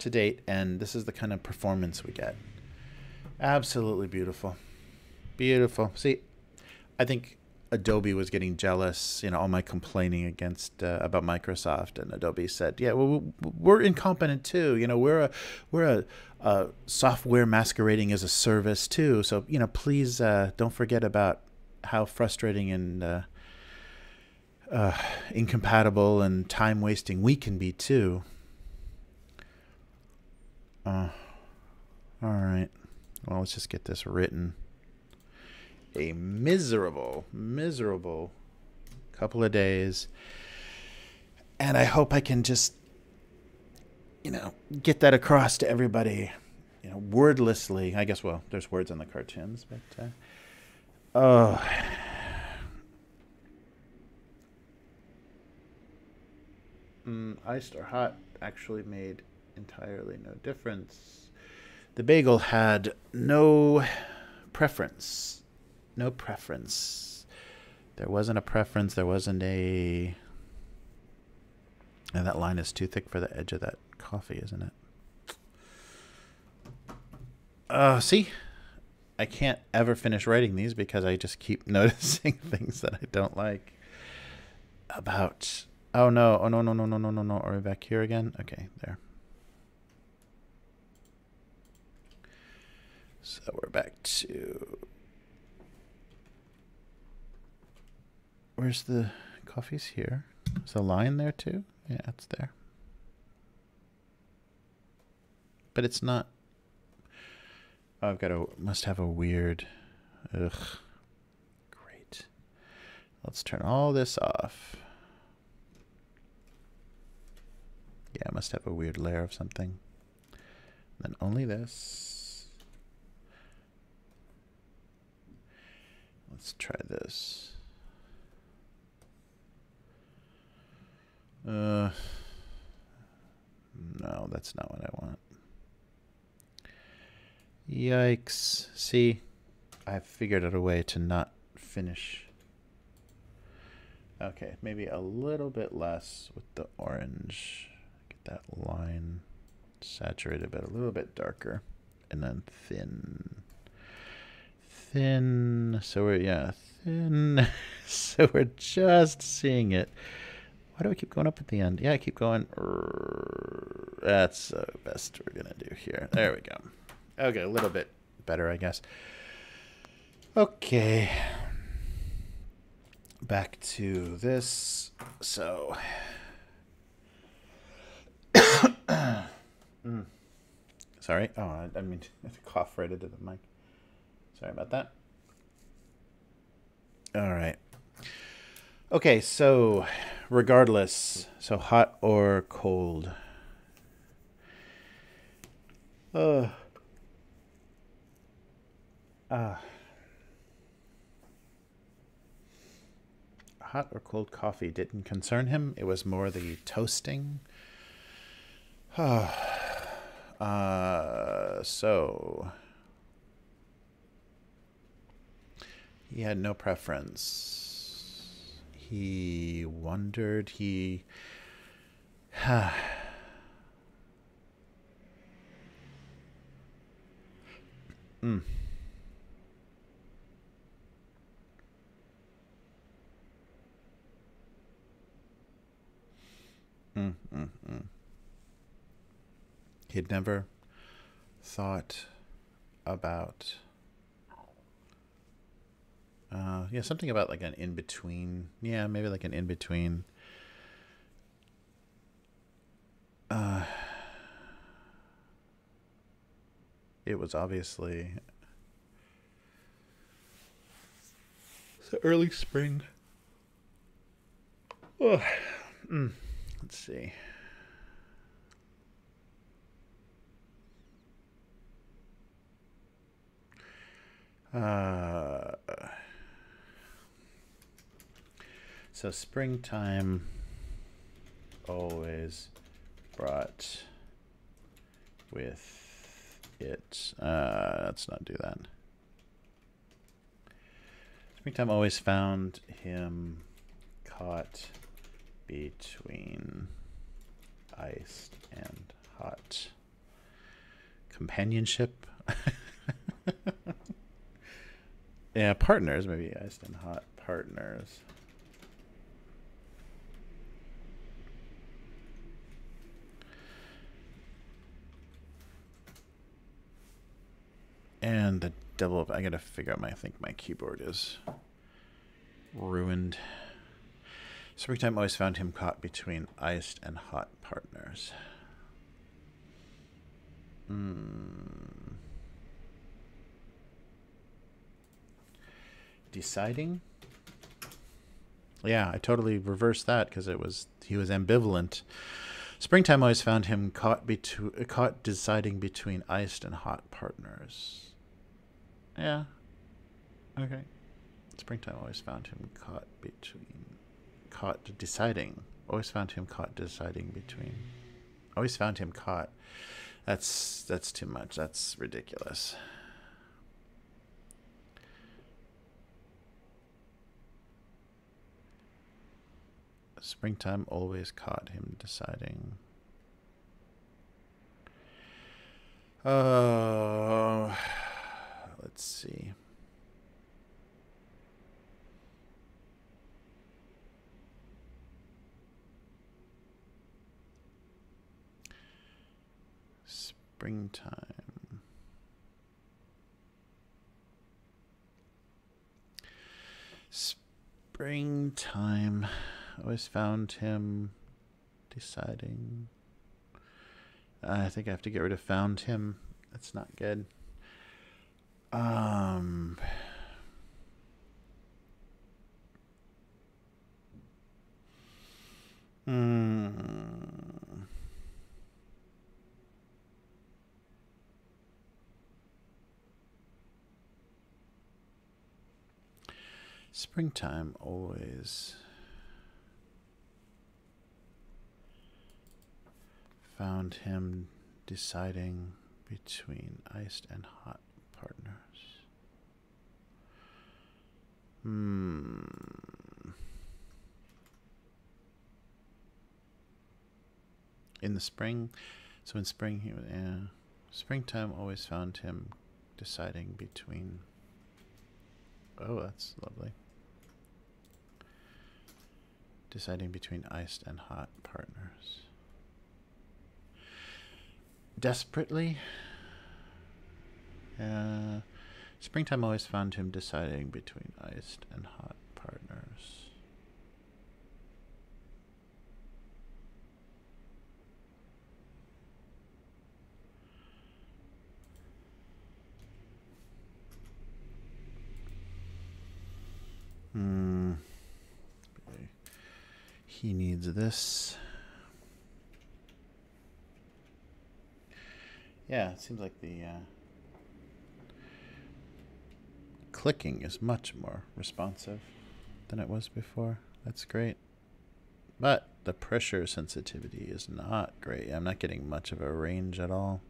to date, and this is the kind of performance we get. Absolutely beautiful. Beautiful. See, I think Adobe was getting jealous, all my complaining against about Microsoft, and Adobe said, "Yeah, well, we're incompetent too. We're a software masquerading as a service too. So please don't forget about how frustrating and incompatible and time wasting we can be too." All right. Well, let's just get this written. A miserable couple of days, and I hope I can just get that across to everybody wordlessly. I guess, well, there's words on the cartoons, but iced or hot actually made entirely no difference. The bagel had no preference. No preference. There wasn't a preference. There wasn't a... And that line is too thick for the edge of that coffee, isn't it? See? I can't ever finish writing these because I just keep noticing things that I don't like. About... Oh, no. Oh, no, no, no, no, no, no, no. Are we back here again? Okay, there. So we're back to... Where's the coffee's here? Is the line there too? Yeah, it's there. But it's not. Oh, must have a weird. Ugh. Great. Let's turn all this off. Yeah, I must have a weird layer of something. Then only this. Let's try this. No, that's not what I want. Yikes. See, I figured out a way to not finish Okay, maybe a little bit less with the orange. Get that line saturated, but a little bit darker. And then thin. Thin. So we're, yeah, thin. So we're just seeing it. Why do I keep going up at the end? Yeah, I keep going. That's the best we're going to do here. There we go. Okay, a little bit better, I guess. Okay. Back to this. So. Sorry. Oh, I mean, I cough right into the mic. Sorry about that. All right. Okay, so regardless, so hot or cold. Hot or cold coffee didn't concern him. It was more the toasting. So he had no preference. He wondered. He He'd never thought about yeah, something about like an in-between. Yeah, maybe like an in-between. It was obviously the early spring. Oh. Let's see. So springtime always brought with it. Let's not do that. Springtime always found him caught between iced and hot. Companionship. Yeah, partners, maybe iced and hot partners. And the double, I gotta figure out I think my keyboard is ruined. Springtime always found him caught between iced and hot partners. Deciding? Yeah, I totally reversed that because he was ambivalent. Springtime always found him caught deciding between iced and hot partners. Yeah. Okay. Springtime always found him deciding. Always found him caught deciding between. Always found him caught. That's too much. That's ridiculous. Springtime always caught him deciding. Let's see. Springtime. Springtime always found him deciding. I think I have to get rid of found him. That's not good. Springtime always found him deciding between iced and hot partners. in the spring. So in spring, he was, springtime always found him deciding between. Oh, that's lovely. Deciding between iced and hot partners. Desperately. Springtime always found him deciding between iced and hot partners. He needs this. Yeah, it seems like the clicking is much more responsive than it was before. That's great. But the pressure sensitivity is not great. I'm not getting much of a range at all.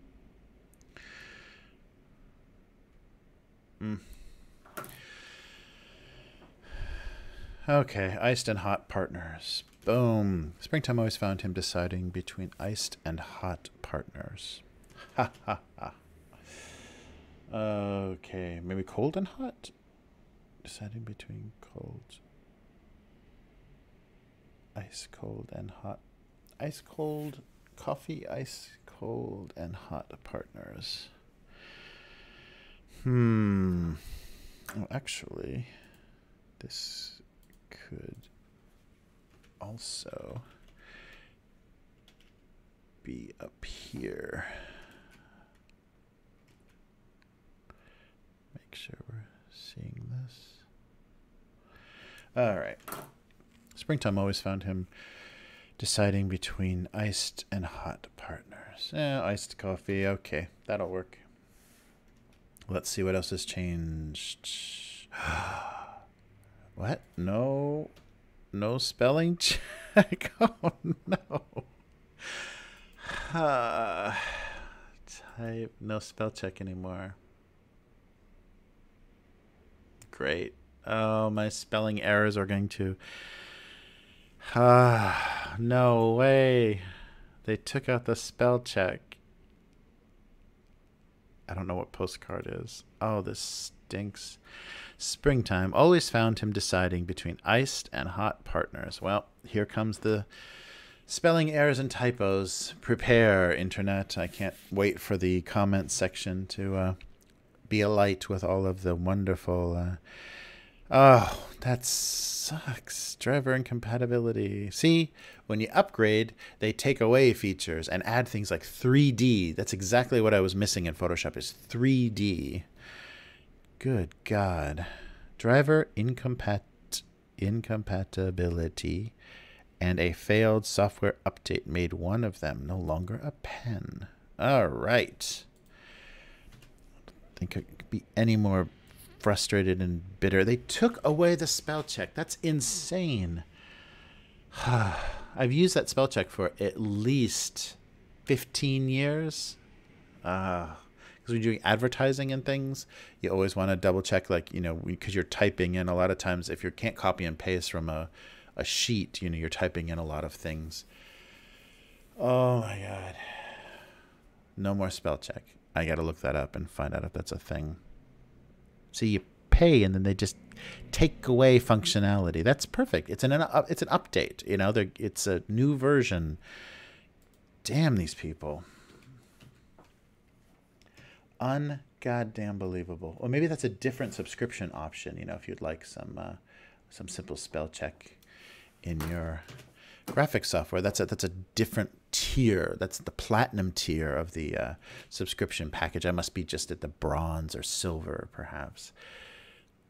Okay, iced and hot partners. Boom. Springtime always found him deciding between iced and hot partners. Ha ha ha. Okay, maybe cold and hot? Deciding between cold. Ice cold and hot. Ice cold coffee, ice cold and hot partners. Oh, actually, this could also be up here. Make sure we're seeing this. All right. Springtime always found him deciding between iced and hot partners. Iced coffee. Okay, that'll work. Let's see what else has changed. What? No spelling check. Oh no. Type no spell check anymore. Great. Oh, my spelling errors are going to. No way. They took out the spell check. I don't know what postcard is. Oh, this stinks. Springtime always found him deciding between iced and hot partners. Well, here comes the spelling errors and typos. Prepare, internet. I can't wait for the comment section to be alight with all of the wonderful... oh, that sucks. Driver incompatibility. See, when you upgrade, they take away features and add things like 3D. That's exactly what I was missing in Photoshop is 3D. Good God. Driver incompatibility and a failed software update made one of them no longer a pen. All right. I don't think I could be any more frustrated and bitter. They took away the spell check. That's insane. I've used that spell check for at least 15 years. Because when you're doing advertising and things, you always want to double check, like, you know, because you're typing in a lot of times. If you can't copy and paste from a sheet, you know, you're typing in a lot of things. Oh my God. No more spell check. I got to look that up and find out if that's a thing. So you pay and then they just take away functionality. That's perfect. It's an update. You know, it's a new version. Damn these people. Ungoddamn believable. Or maybe that's a different subscription option. You know, if you'd like some simple spell check in your graphics software, that's a different tier. That's the platinum tier of the subscription package. I must be just at the bronze or silver, perhaps.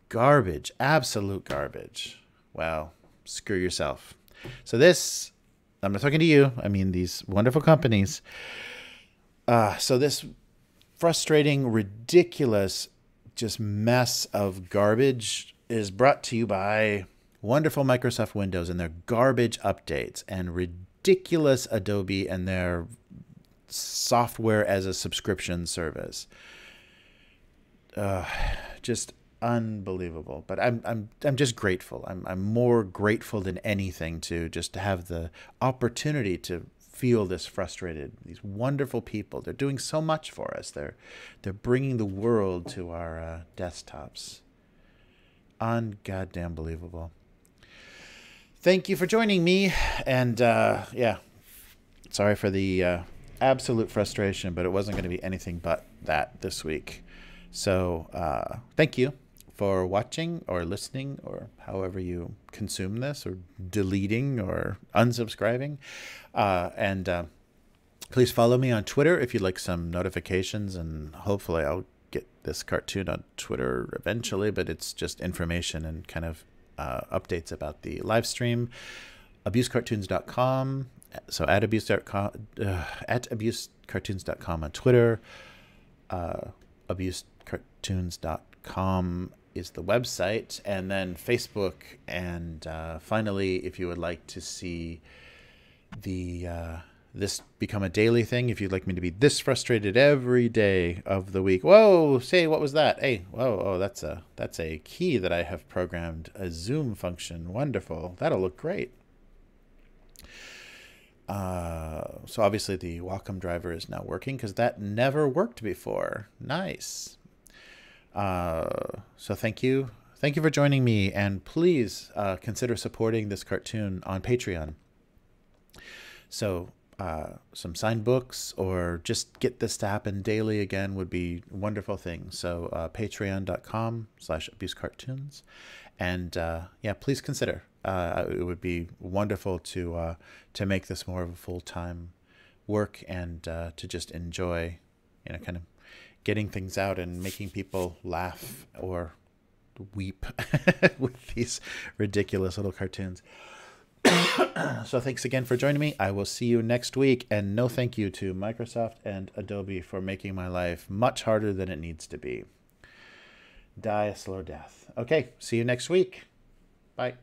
Garbage, absolute garbage. Well, screw yourself. So this, I'm not talking to you. I mean these wonderful companies. So this frustrating, ridiculous, just mess of garbage is brought to you by wonderful Microsoft Windows and their garbage updates and ridiculous Adobe and their software as a subscription service. Just unbelievable. But I'm just grateful. I'm more grateful than anything to just have the opportunity to feel this frustrated. These wonderful people, they're doing so much for us. They're bringing the world to our desktops. Ungoddamn believable. Thank you for joining me, and yeah, sorry for the absolute frustration, but it wasn't going to be anything but that this week. So thank you for watching or listening or however you consume this, or deleting or unsubscribing. And please follow me on Twitter if you'd like some notifications, and hopefully I'll get this cartoon on Twitter eventually, but it's just information and kind of updates about the live stream. abusecartoons.com, so at abusecartoons.com on Twitter. abusecartoons.com is the website, and then Facebook. And finally, if you would like to see the this become a daily thing, if you'd like me to be this frustrated every day of the week. Whoa, say, what was that? Hey, whoa, oh, that's a key that I have programmed, a Zoom function. Wonderful. That'll look great. So obviously the Wacom driver is now working, because that never worked before. Nice. So thank you for joining me, and please consider supporting this cartoon on Patreon. So some signed books, or just get this to happen daily again, would be wonderful things. So patreon.com/abusecartoons, and yeah, please consider. It would be wonderful to make this more of a full-time work, and to just enjoy, kind of getting things out and making people laugh or weep with these ridiculous little cartoons. So thanks again for joining me. I will see you next week, and no thank you to Microsoft and Adobe for making my life much harder than it needs to be. Die a slow death. Okay, see you next week. Bye.